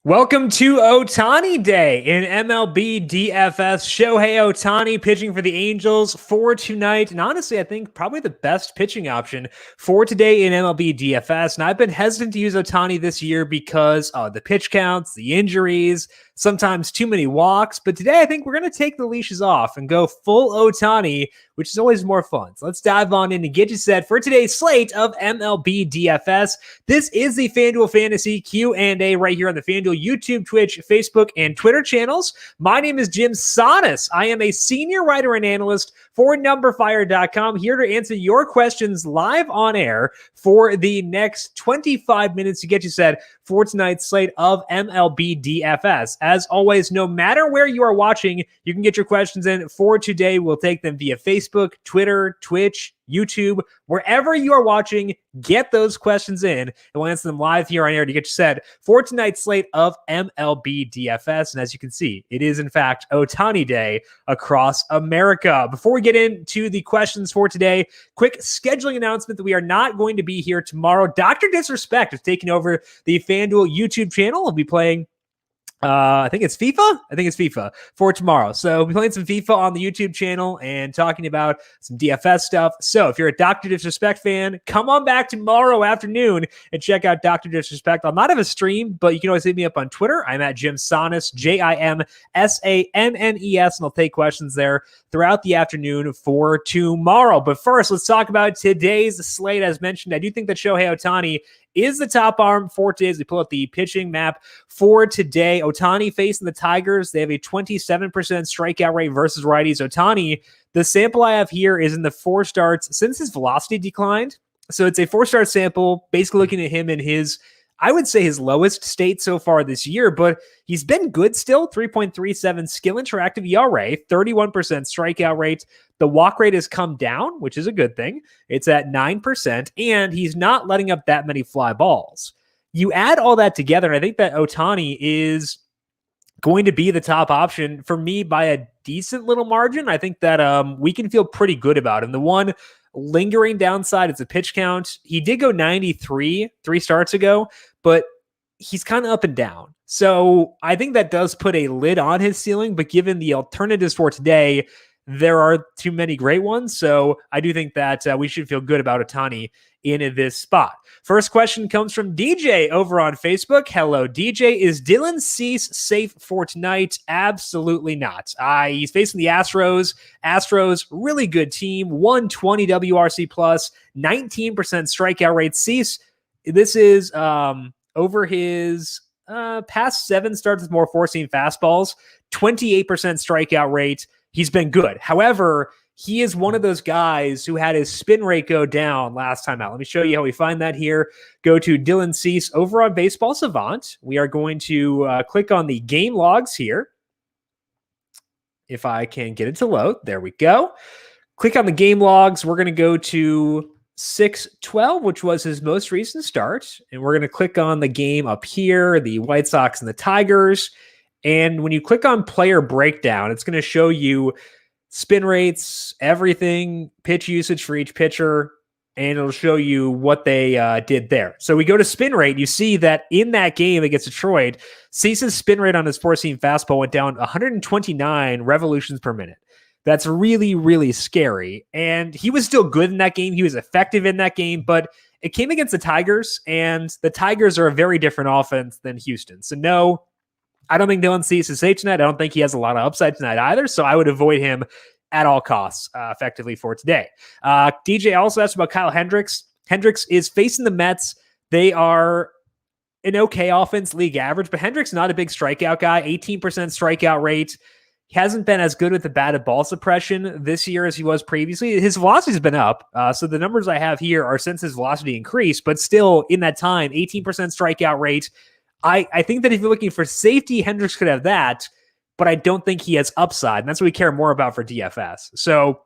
Welcome to Ohtani Day in MLB DFS. Shohei Ohtani pitching for the Angels for tonight. And honestly, I think probably the best pitching option for today in MLB DFS. And I've been hesitant to use Ohtani this year because of the pitch counts, the injuries, sometimes too many walks. But today I think we're going to take the leashes off and go full Ohtani, which is always more fun. So let's dive on in and get you set for today's slate of MLB DFS. This is the FanDuel Fantasy Q&A right here on the FanDuel YouTube, Twitch, Facebook, and Twitter channels. My name is Jim Sonis. I am a senior writer and analyst for numberFire.com, here to answer your questions live on air for the next 25 minutes to get you set for tonight's slate of MLB DFS. As always, no matter where you are watching, you can get your questions in for today. We'll take them via Facebook, Twitter, Twitch, YouTube, wherever you are watching. Get those questions in, and we'll answer them live here on air to get you set for tonight's slate of MLB DFS. And as you can see, it is in fact Ohtani Day across America. Before we get into the questions for today, quick scheduling announcement that we are not going to be here tomorrow. Dr. Disrespect is taking over the FanDuel YouTube channel. We'll be playing I think it's FIFA for tomorrow. So we'll be playing some FIFA on the YouTube channel and talking about some DFS stuff. So if you're a Dr. Disrespect fan, come on back tomorrow afternoon and check out Dr. Disrespect. I'll not have a stream, but you can always hit me up on Twitter. I'm at Jim Sonis, JimSannes, and I'll take questions there throughout the afternoon for tomorrow. But first, let's talk about today's slate. As mentioned, I do think that Shohei Ohtani is the top arm for today as we pull up the pitching map for today. Ohtani facing the Tigers. They have a 27% strikeout rate versus righties. Ohtani, the sample I have here is in the 4 starts since his velocity declined. So it's a 4-start sample, basically looking at him in his, I would say, his lowest state so far this year, but he's been good still. 3.37 skill interactive ERA, 31% strikeout rate. The walk rate has come down, which is a good thing. It's at 9%, and he's not letting up that many fly balls. You add all that together, and I think that Ohtani is going to be the top option for me by a decent little margin. I think that we can feel pretty good about him. The one lingering downside is the pitch count. He did go 93 3 starts ago, but he's kind of up and down. So I think that does put a lid on his ceiling, but given the alternatives for today, there are too many great ones. So I do think that we should feel good about Ohtani in this spot. First question comes from DJ over on Facebook. Hello, DJ. Is Dylan Cease safe for tonight? Absolutely not. He's facing the Astros. Astros, really good team. 120 WRC plus, 19% strikeout rate. Cease, this is over his past 7 starts with more four-seam fastballs, 28% strikeout rate. He's been good. However, he is one of those guys who had his spin rate go down last time out. Let me show you how we find that here. Go to Dylan Cease over on Baseball Savant. We are going to click on the game logs here. If I can get it to load. There we go. Click on the game logs. We're going to go to 6-12, which was his most recent start. And we're going to click on the game up here, the White Sox and the Tigers. And when you click on player breakdown, it's going to show you spin rates, everything, pitch usage for each pitcher, and it'll show you what they did there. So we go to spin rate. You see that in that game against Detroit, Cease's spin rate on his four-seam fastball went down 129 revolutions per minute. That's really, really scary. And he was still good in that game. He was effective in that game, but it came against the Tigers, and the Tigers are a very different offense than Houston. So no, I don't think Dylan Cease is safe tonight. I don't think he has a lot of upside tonight either, so I would avoid him at all costs effectively for today. DJ also asked about Kyle Hendricks. Hendricks is facing the Mets. They are an okay offense, league average, but Hendricks not a big strikeout guy, 18% strikeout rate. He hasn't been as good with the batted ball suppression this year as he was previously. His velocity has been up, so the numbers I have here are since his velocity increased, but still in that time, 18% strikeout rate. I think that if you're looking for safety, Hendricks could have that, but I don't think he has upside, and that's what we care more about for DFS. So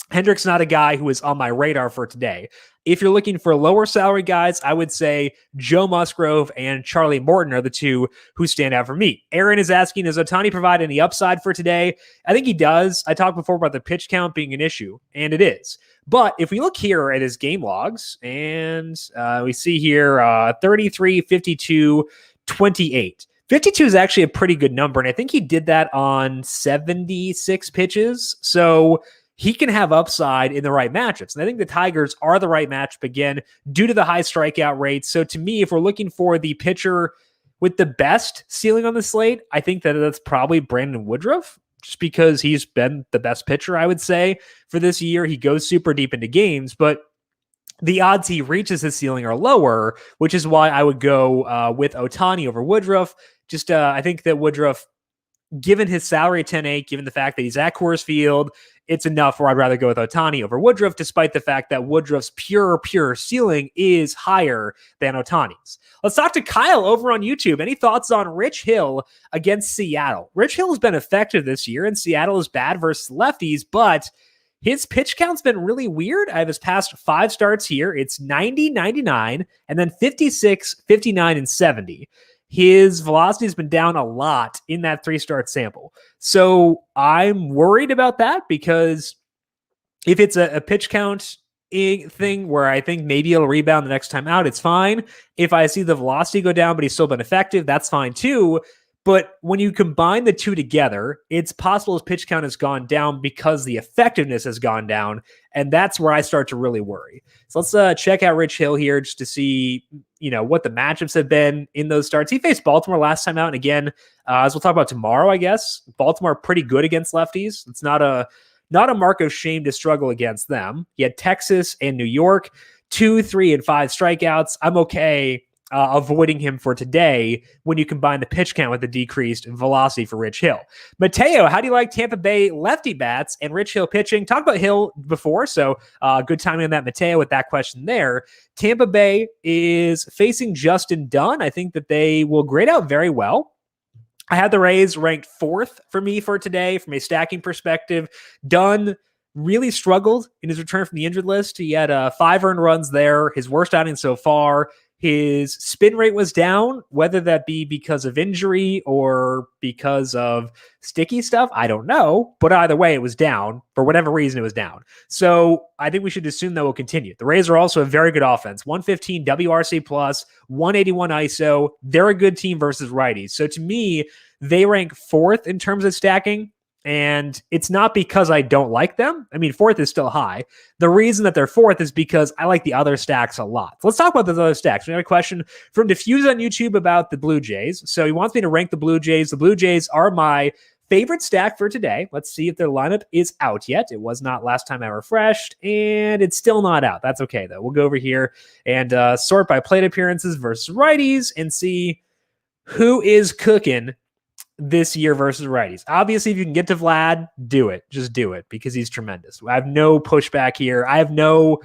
Hendricks not a guy who is on my radar for today. If you're looking for lower salary guys, I would say Joe Musgrove and Charlie Morton are the two who stand out for me. Aaron is asking, does Ohtani provide any upside for today? I think he does. I talked before about the pitch count being an issue, and it is. But if we look here at his game logs, and we see here 33, 52, 28. 52 is actually a pretty good number, and I think he did that on 76 pitches. So he can have upside in the right matchups. And I think the Tigers are the right matchup again due to the high strikeout rate. So to me, if we're looking for the pitcher with the best ceiling on the slate, I think that that's probably Brandon Woodruff, just because he's been the best pitcher, I would say, for this year. He goes super deep into games, but the odds he reaches his ceiling are lower, which is why I would go with Ohtani over Woodruff. Just I think that Woodruff, given his salary at 10-8, given the fact that he's at Coors Field, it's enough where I'd rather go with Ohtani over Woodruff, despite the fact that Woodruff's pure ceiling is higher than Ohtani's. Let's talk to Kyle over on YouTube. Any thoughts on Rich Hill against Seattle? Rich Hill has been effective this year, and Seattle is bad versus lefties, but his pitch count's been really weird. I have his past 5 starts here. It's 90, 99, and then 56, 59, and 70. His velocity has been down a lot in that 3-start sample. So I'm worried about that, because if it's a pitch count thing where I think maybe he'll rebound the next time out, it's fine. If I see the velocity go down, but he's still been effective, that's fine too. But when you combine the two together, it's possible his pitch count has gone down because the effectiveness has gone down. And that's where I start to really worry. So let's check out Rich Hill here just to see, what the matchups have been in those starts. He faced Baltimore last time out. And again, as we'll talk about tomorrow, I guess, Baltimore pretty good against lefties. It's not a mark of shame to struggle against them. He had Texas and New York, 2, 3, and 5 strikeouts. I'm okay avoiding him for today when you combine the pitch count with the decreased velocity for Rich Hill. Mateo, how do you like Tampa Bay lefty bats and Rich Hill pitching? Talked about Hill before, so good timing on that, Mateo, with that question there. Tampa Bay is facing Justin Dunn. I think that they will grade out very well. I had the Rays ranked 4th for me for today from a stacking perspective. Dunn really struggled in his return from the injured list. He had 5 earned runs there, his worst outing so far. His spin rate was down, whether that be because of injury or because of sticky stuff, I don't know. But either way, it was down. For whatever reason, it was down. So I think we should assume that will continue. The Rays are also a very good offense. 115 WRC plus, 181 ISO. They're a good team versus righties. So to me, they rank 4th in terms of stacking. And it's not because I don't like them. I mean, 4th is still high. The reason that they're 4th is because I like the other stacks a lot. So let's talk about those other stacks. We got a question from Diffuse on YouTube about the Blue Jays. So he wants me to rank the Blue Jays. The Blue Jays are my favorite stack for today. Let's see if their lineup is out yet. It was not last time I refreshed, and it's still not out. That's okay, though. We'll go over here and sort by plate appearances versus righties and see who is cooking this year versus righties. Obviously, if you can get to Vlad, do it. Just do it, because he's tremendous. I have no pushback here. I have no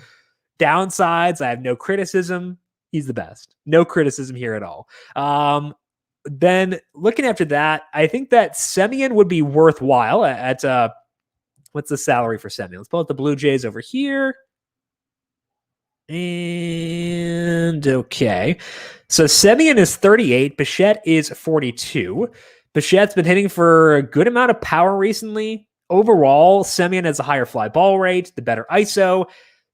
downsides. I have no criticism. He's the best. No criticism here at all. Then looking after that, I think that Semien would be worthwhile at what's the salary for Semien? Let's pull out the Blue Jays over here. And okay. So Semien is 38. Bichette is 42. Bichette's been hitting for a good amount of power recently. Overall, Semien has a higher fly ball rate, the better ISO.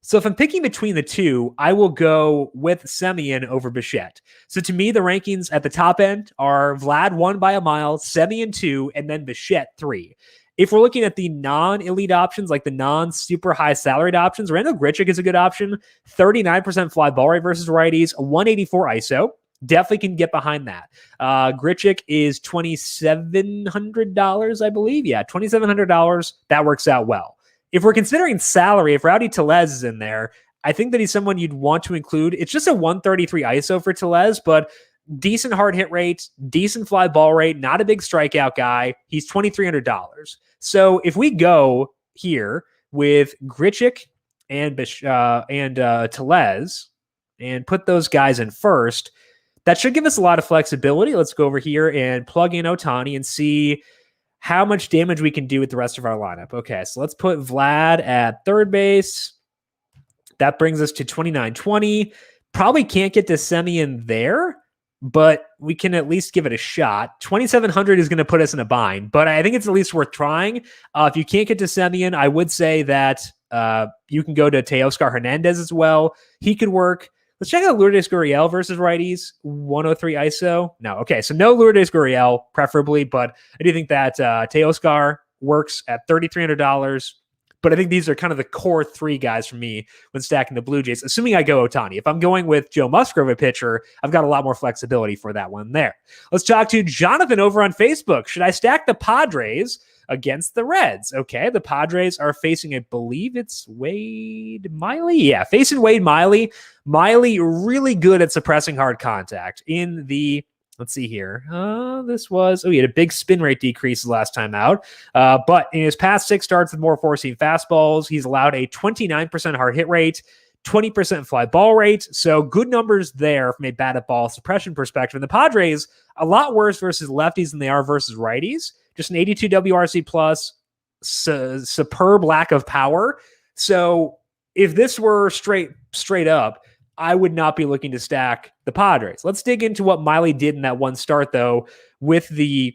So if I'm picking between the two, I will go with Semien over Bichette. So to me, the rankings at the top end are Vlad 1 by a mile, Semien 2, and then Bichette 3. If we're looking at the non-elite options, like the non-super high salaried options, Randall Grichuk is a good option. 39% fly ball rate versus righties, 184 ISO. Definitely can get behind that. Grichuk is $2,700, I believe. Yeah, $2,700. That works out well. If we're considering salary, if Rowdy Tellez is in there, I think that he's someone you'd want to include. It's just a 133 ISO for Tellez, but decent hard hit rate, decent fly ball rate, not a big strikeout guy. He's $2,300. So if we go here with Grichuk and Tellez and put those guys in first, that should give us a lot of flexibility. Let's go over here and plug in Ohtani and see how much damage we can do with the rest of our lineup. Okay, so let's put Vlad at third base. That brings us to 29-20. Probably can't get to Semien there, but we can at least give it a shot. 2,700 is going to put us in a bind, but I think it's at least worth trying. If you can't get to Semien, I would say that you can go to Teoscar Hernandez as well. He could work. Let's check out Lourdes Gurriel versus righties. 103 ISO. No. Okay. So no Lourdes Gurriel, preferably, but I do think that Teoscar works at $3,300. But I think these are kind of the core three guys for me when stacking the Blue Jays, assuming I go Ohtani. If I'm going with Joe Musgrove, a pitcher, I've got a lot more flexibility for that one there. Let's talk to Jonathan over on Facebook. Should I stack the Padres against the Reds? Okay, the Padres are facing, I believe it's Wade Miley. Yeah, facing Wade Miley. Miley really good at suppressing hard contact in the... Let's see here. He had a big spin rate decrease last time out. But in his past 6 starts with more four-seam fastballs, he's allowed a 29% hard hit rate, 20% fly ball rate. So good numbers there from a batted ball suppression perspective. And the Padres, a lot worse versus lefties than they are versus righties. Just an 82 WRC plus, superb lack of power. So if this were straight up, I would not be looking to stack the Padres. Let's dig into what Miley did in that one start, though, with the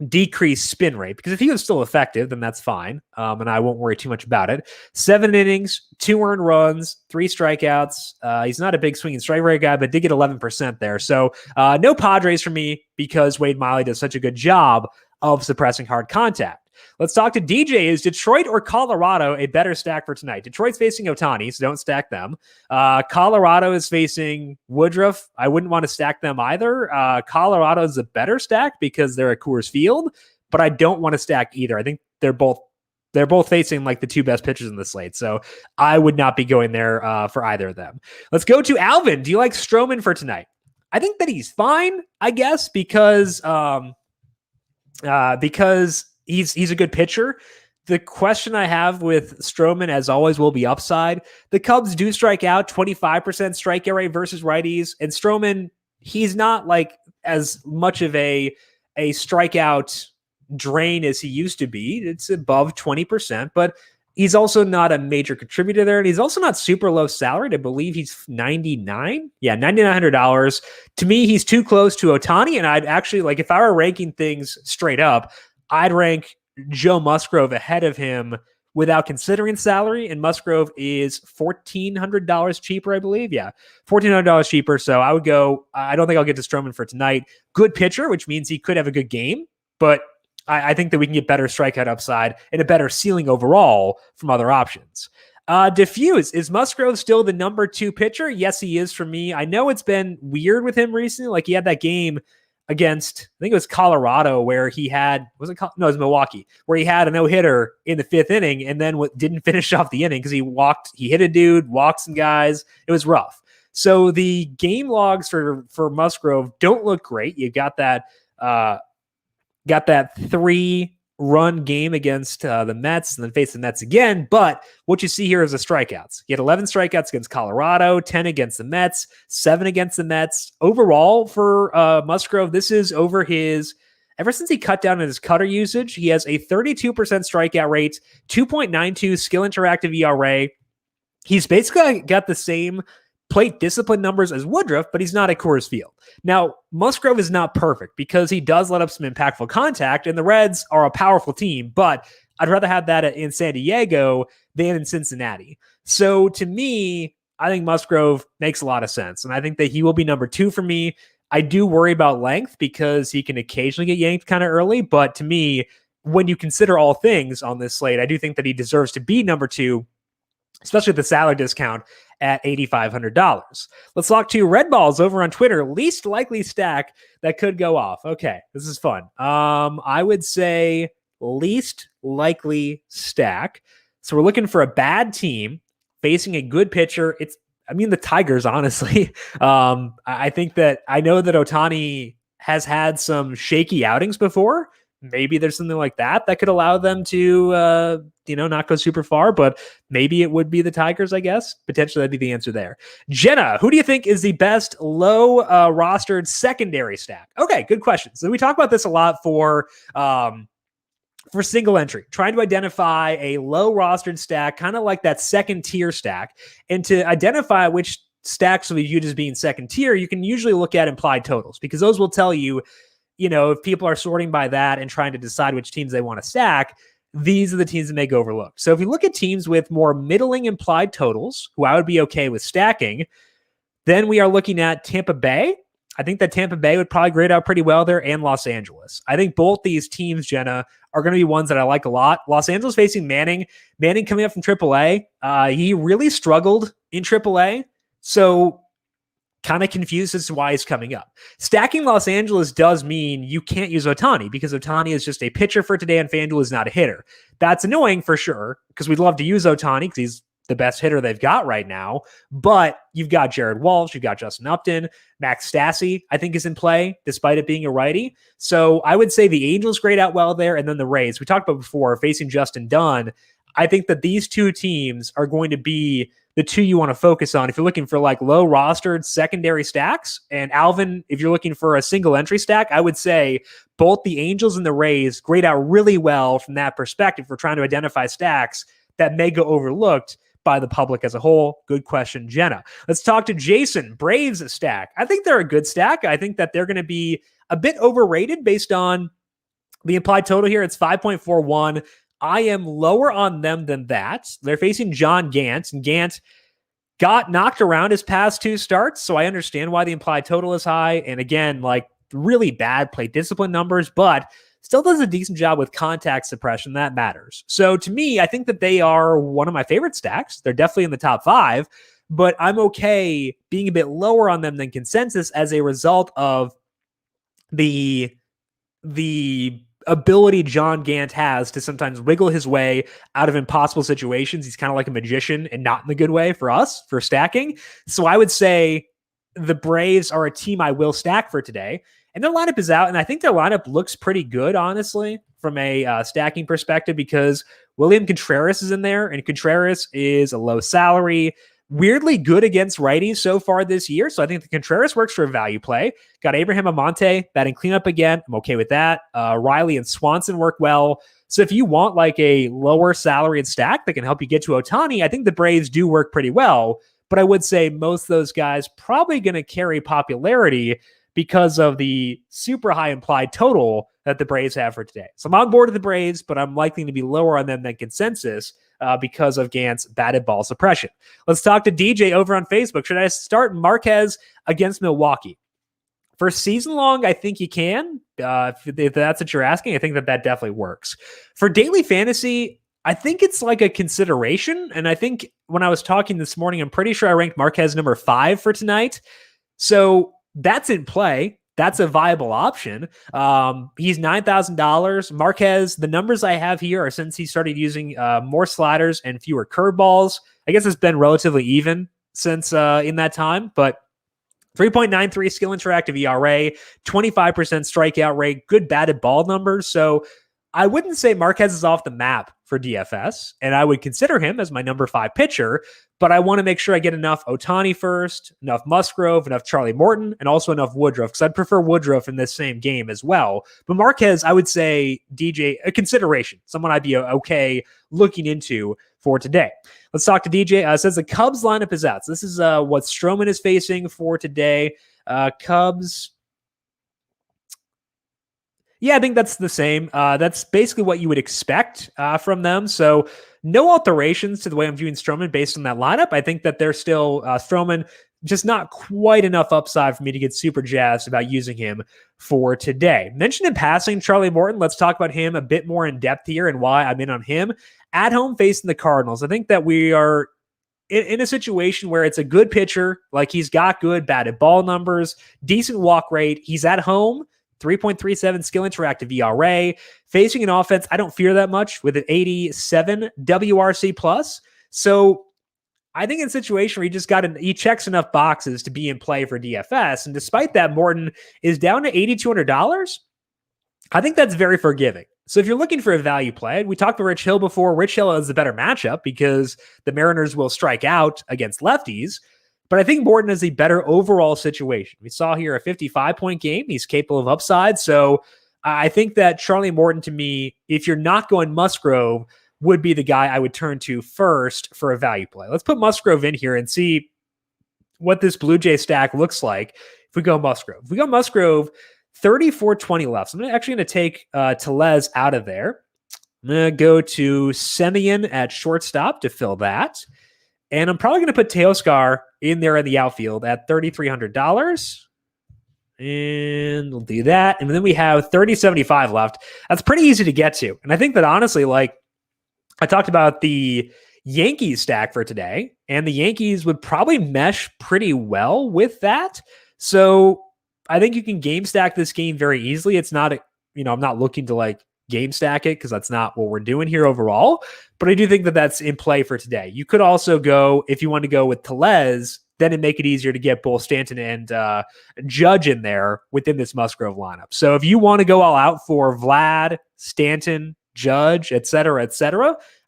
decreased spin rate, because if he was still effective, then that's fine. And I won't worry too much about it. 7 innings, 2 earned runs, 3 strikeouts. He's not a big swinging strike rate guy, but did get 11% there. So no Padres for me because Wade Miley does such a good job of suppressing hard contact. Let's talk to DJ. Is Detroit or Colorado a better stack for tonight? Detroit's facing Ohtani, so don't stack them. Colorado is facing Woodruff. I wouldn't want to stack them either. Colorado is a better stack because they're at Coors Field, but I don't want to stack either. I think they're both facing like the 2 best pitchers in the slate, so I would not be going there for either of them. Let's go to Alvin. Do you like Stroman for tonight? I think that he's fine, I guess, because he's a good pitcher. The question I have with Stroman, as always, will be upside. The Cubs do strike out, 25% strikeout rate versus righties. And Stroman, he's not like as much of a strikeout drain as he used to be. It's above 20%, but he's also not a major contributor there. And he's also not super low salaried. I believe he's $99. Yeah, $9,900. To me, he's too close to Ohtani. And I'd actually, like, if I were ranking things straight up, I'd rank Joe Musgrove ahead of him without considering salary, and Musgrove is $1,400 cheaper, I believe. Yeah, $1,400 cheaper. So I would go, I don't think I'll get to Stroman for tonight. Good pitcher, which means he could have a good game, but I think that we can get better strikeout upside and a better ceiling overall from other options. Diffuse, is Musgrove still the number 2 pitcher? Yes, he is for me. I know it's been weird with him recently. Like he had that game against, I think it was Colorado, where he had, it was Milwaukee, where he had a no-hitter in the 5th inning and then didn't finish off the inning because he hit a dude, walked some guys. It was rough. So the game logs for Musgrove don't look great. You got that 3-run game against the Mets and then face the Mets again. But what you see here is the strikeouts. He had 11 strikeouts against Colorado, 10 against the Mets, 7 against the Mets. Overall for Musgrove, this is over ever since he cut down on his cutter usage, he has a 32% strikeout rate, 2.92 skill interactive ERA. He's basically got the same plate discipline numbers as Woodruff, but he's not at Coors Field. Now, Musgrove is not perfect because he does let up some impactful contact, and the Reds are a powerful team, but I'd rather have that in San Diego than in Cincinnati. So to me, I think Musgrove makes a lot of sense, and I think that he will be number 2 for me. I do worry about length because he can occasionally get yanked kind of early, but to me, when you consider all things on this slate, I do think that he deserves to be number 2, especially with the salary discount at $8,500. Let's talk to Red Balls over on Twitter. Least likely stack that could go off. Okay, this is fun. I would say least likely stack. So we're looking for a bad team facing a good pitcher. The Tigers, honestly. I think that I know that Ohtani has had some shaky outings before. Maybe there's something like that could allow them to, not go super far, but maybe it would be the Tigers, I guess. Potentially that'd be the answer there. Jenna, who do you think is the best low rostered secondary stack? Okay, good question. So we talk about this a lot for single entry, trying to identify a low rostered stack, kind of like that second tier stack. And to identify which stacks will be viewed as being second tier, you can usually look at implied totals because those will tell you, if people are sorting by that and trying to decide which teams they want to stack, these are the teams that may go overlooked. So if you look at teams with more middling implied totals, who I would be okay with stacking, Then we are looking at Tampa Bay. I think that Tampa Bay would probably grade out pretty well there, and Los Angeles. I think both these teams, Jenna, are going to be ones that I like a lot. Los Angeles facing Manning. Manning coming up from AAA. He really struggled in AAA, so kind of confused as to why he's coming up. Stacking Los Angeles does mean you can't use Ohtani because Ohtani is just a pitcher for today and FanDuel is not a hitter. That's annoying for sure because we'd love to use Ohtani because he's the best hitter they've got right now. But you've got Jared Walsh, you've got Justin Upton, Max Stassi, I think is in play despite it being a righty. So I would say the Angels grade out well there, and then the Rays. We talked about before facing Justin Dunn. I think that these two teams are going to be the two you want to focus on if you're looking for like low rostered secondary stacks. And Alvin, if you're looking for a single entry stack, I would say both the Angels and the Rays grade out really well from that perspective. We're trying to identify stacks that may go overlooked by the public as a whole. Good question, Jenna. Let's talk to Jason. Braves stack. I think they're a good stack. I think that they're going to be a bit overrated based on the implied total here. It's 5.41. I am lower on them than that. They're facing John Gant, and Gant got knocked around his past two starts, so I understand why the implied total is high. And again, like really bad plate discipline numbers, but still does a decent job with contact suppression. That matters. So to me, I think that they are one of my favorite stacks. They're definitely in the top 5, but I'm okay being a bit lower on them than consensus as a result of the ability John Gant has to sometimes wiggle his way out of impossible situations. He's kind of like a magician and not in the good way for us for stacking. So I would say the Braves are a team I will stack for today. And their lineup is out, and I think their lineup looks pretty good, honestly, from a stacking perspective, because William Contreras is in there, and Contreras is a low salary, weirdly good against righties so far this year. So I think the Contreras works for a value play. Got Abraham Amonte batting cleanup again. I'm okay with that. Riley and Swanson work well. So if you want like a lower salaried stack that can help you get to Ohtani, I think the Braves do work pretty well. But I would say most of those guys probably going to carry popularity because of the super high implied total that the Braves have for today. So I'm on board with the Braves, but I'm likely to be lower on them than consensus because of Gant's batted ball suppression. Let's talk to DJ over on Facebook. Should I start Marquez against Milwaukee? For season long, I think you can. If that's what you're asking, I think that definitely works. For daily fantasy, I think it's like a consideration. And I think when I was talking this morning, I'm pretty sure I ranked Marquez number 5 for tonight. So that's in play. That's a viable option. He's $9,000. Marquez, the numbers I have here are since he started using more sliders and fewer curveballs. I guess it's been relatively even since in that time, but 3.93 skill interactive ERA, 25% strikeout rate, good batted ball numbers. So I wouldn't say Marquez is off the map for DFS, and I would consider him as my number 5 pitcher, but I want to make sure I get enough Ohtani first, enough Musgrove, enough Charlie Morton, and also enough Woodruff, because I'd prefer Woodruff in this same game as well. But Marquez, I would say DJ, a consideration, someone I'd be okay looking into for today. Let's talk to DJ. Says the Cubs lineup is out. So this is what Stroman is facing for today. Cubs. Yeah, I think that's the same. That's basically what you would expect from them. So no alterations to the way I'm viewing Stroman based on that lineup. I think that they're still Stroman, just not quite enough upside for me to get super jazzed about using him for today. Mentioned in passing, Charlie Morton. Let's talk about him a bit more in depth here and why I'm in on him. At home facing the Cardinals, I think that we are in a situation where it's a good pitcher. Like he's got good batted ball numbers, decent walk rate. He's at home. 3.37 skill interactive ERA. Facing an offense I don't fear that much with an 87 WRC plus. So I think in a situation where he checks enough boxes to be in play for DFS. And despite that, Morton is down to $8,200. I think that's very forgiving. So if you're looking for a value play, we talked to Rich Hill before. Rich Hill is a better matchup because the Mariners will strike out against lefties. But I think Morton is a better overall situation. We saw here a 55-point game. He's capable of upside. So I think that Charlie Morton, to me, if you're not going Musgrove, would be the guy I would turn to first for a value play. Let's put Musgrove in here and see what this Blue Jay stack looks like if we go Musgrove. If we go Musgrove, 34-20 left. So I'm actually going to take Tellez out of there. I'm going to go to Semien at shortstop to fill that. And I'm probably going to put Teoscar in there in the outfield at $3,300. And we'll do that. And then we have 30.75 left. That's pretty easy to get to. And I think that honestly, like I talked about the Yankees stack for today, and the Yankees would probably mesh pretty well with that. So I think you can game stack this game very easily. It's not, I'm not looking to like game stack it because that's not what we're doing here overall. But I do think that that's in play for today. You could also go, if you want to go with Tellez, then it'd make it easier to get both Stanton and Judge in there within this Musgrove lineup. So if you want to go all out for Vlad, Stanton, Judge, et cetera,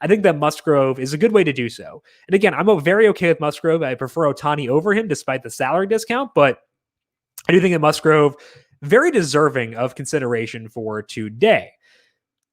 I think that Musgrove is a good way to do so. And again, I'm very okay with Musgrove. I prefer Ohtani over him despite the salary discount, but I do think that Musgrove, very deserving of consideration for today.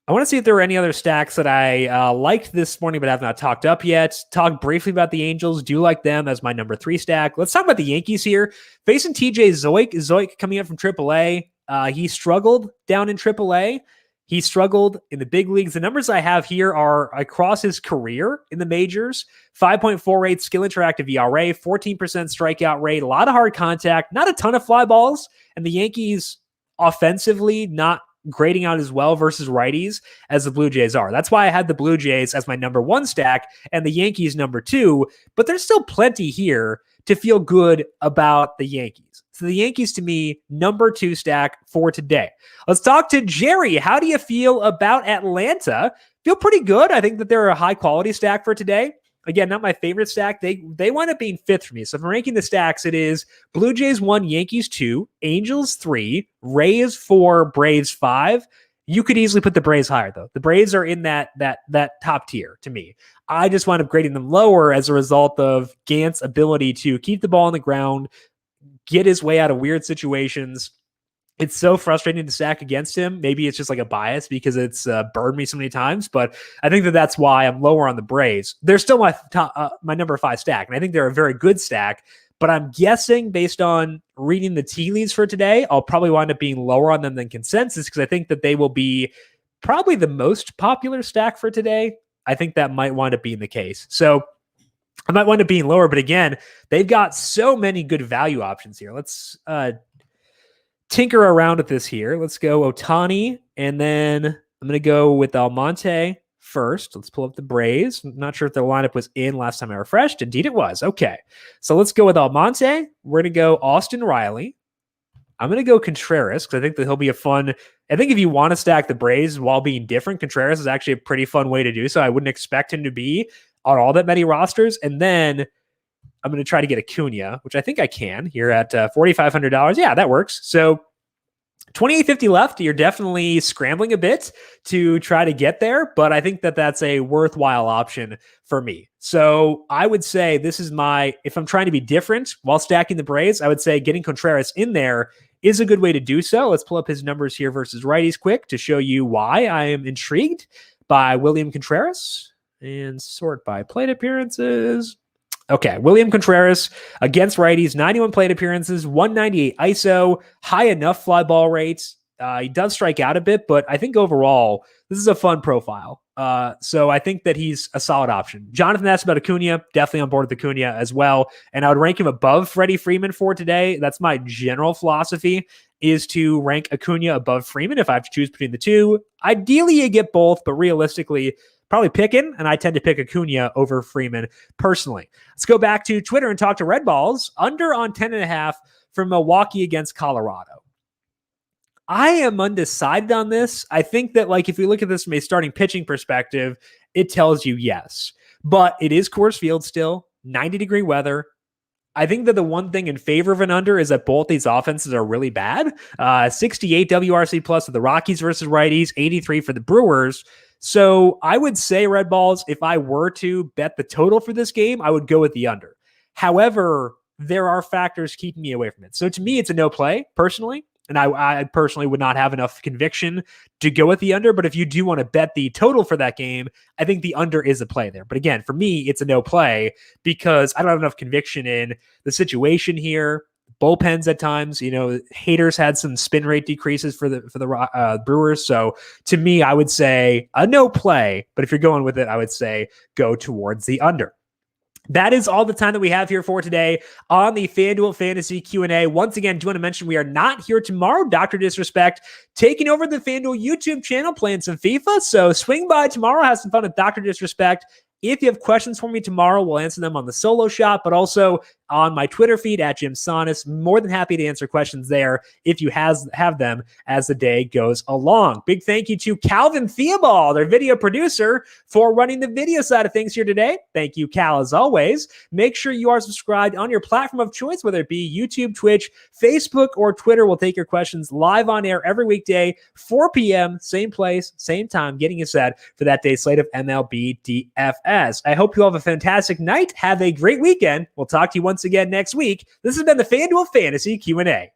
I want to see if there were any other stacks that I liked this morning, but have not talked up yet. Talk briefly about the Angels. Do like them as my number 3 stack. Let's talk about the Yankees here. Facing TJ Zoik. Zoik coming up from AAA. He struggled down in AAA. He struggled in the big leagues. The numbers I have here are across his career in the majors. 5.48 skill interactive ERA, 14% strikeout rate, a lot of hard contact, not a ton of fly balls. And the Yankees offensively not grading out as well versus righties as the Blue Jays are. That's why I had the Blue Jays as my number 1 stack and the Yankees number 2, but there's still plenty here to feel good about the Yankees. So the Yankees to me, number 2 stack for today. Let's talk to Jerry. How do you feel about Atlanta? Feel pretty good. I think that they're a high quality stack for today. Again, not my favorite stack. They wind up being 5th for me. So if I'm ranking the stacks, it is Blue Jays 1, Yankees 2, Angels 3, Rays 4, Braves 5. You could easily put the Braves higher, though. The Braves are in that top tier to me. I just wind up grading them lower as a result of Gant's ability to keep the ball on the ground, get his way out of weird situations. It's so frustrating to stack against him. Maybe it's just like a bias because it's burned me so many times, but I think that that's why I'm lower on the Braves. They're still my my number 5 stack, and I think they're a very good stack, but I'm guessing based on reading the tea leaves for today, I'll probably wind up being lower on them than consensus because I think that they will be probably the most popular stack for today. I think that might wind up being the case. So I might wind up being lower, but again, they've got so many good value options here. Let's tinker around with this here. Let's go Ohtani, and then I'm going to go with Almonte first. Let's pull up the Braves. I'm not sure if the lineup was in last time I refreshed. Indeed it was. Okay. So let's go with Almonte. We're going to go Austin Riley. I'm going to go Contreras because I think that he'll be a fun. I think if you want to stack the Braves while being different, Contreras is actually a pretty fun way to do so. I wouldn't expect him to be on all that many rosters. And then I'm going to try to get Acuna, which I think I can here at $4,500. Yeah, that works. So $2,850 left. You're definitely scrambling a bit to try to get there, but I think that that's a worthwhile option for me. So I would say this is if I'm trying to be different while stacking the Braves, I would say getting Contreras in there is a good way to do so. Let's pull up his numbers here versus righties quick to show you why I am intrigued by William Contreras and sort by plate appearances. Okay, William Contreras against righties, 91 plate appearances, 198 ISO, high enough fly ball rates. He does strike out a bit, but I think overall, this is a fun profile. So I think that he's a solid option. Jonathan asked about Acuna, definitely on board with Acuna as well. And I would rank him above Freddie Freeman for today. That's my general philosophy, is to rank Acuna above Freeman if I have to choose between the two. Ideally, you get both, but realistically, probably picking, and I tend to pick Acuna over Freeman personally. Let's go back to Twitter and talk to Red Balls. Under on 10.5 for Milwaukee against Colorado. I am undecided on this. I think that if we look at this from a starting pitching perspective, it tells you yes. But it is Coors Field still, 90-degree weather. I think that the one thing in favor of an under is that both these offenses are really bad. 68 WRC plus for the Rockies versus righties, 83 for the Brewers. So I would say, Red Balls, if I were to bet the total for this game, I would go with the under. However, there are factors keeping me away from it. So to me, it's a no play, personally. And I personally would not have enough conviction to go with the under. But if you do want to bet the total for that game, I think the under is a play there. But again, for me, it's a no play because I don't have enough conviction in the situation here. Bullpens at times, Haters had some spin rate decreases for the Brewers. So to me, I would say a no play. But if you're going with it, I would say go towards the under. That is all the time that we have here for today on the FanDuel Fantasy Q&A. Once again, do want to mention we are not here tomorrow. Dr. Disrespect taking over the FanDuel YouTube channel, playing some FIFA. So swing by tomorrow, have some fun with Dr. Disrespect. If you have questions for me tomorrow, we'll answer them on the solo shot, but also on my Twitter feed at Jim Sonis. More than happy to answer questions there if you have them as the day goes along. Big thank you to Calvin Theobald, our video producer, for running the video side of things here today. Thank you, Cal, as always. Make sure you are subscribed on your platform of choice, whether it be YouTube, Twitch, Facebook, or Twitter. We'll take your questions live on air every weekday, 4 p.m., same place, same time, getting you set for that day's slate of MLB DFS. I hope you all have a fantastic night. Have a great weekend. We'll talk to you once again next week. This has been the FanDuel Fantasy Q&A.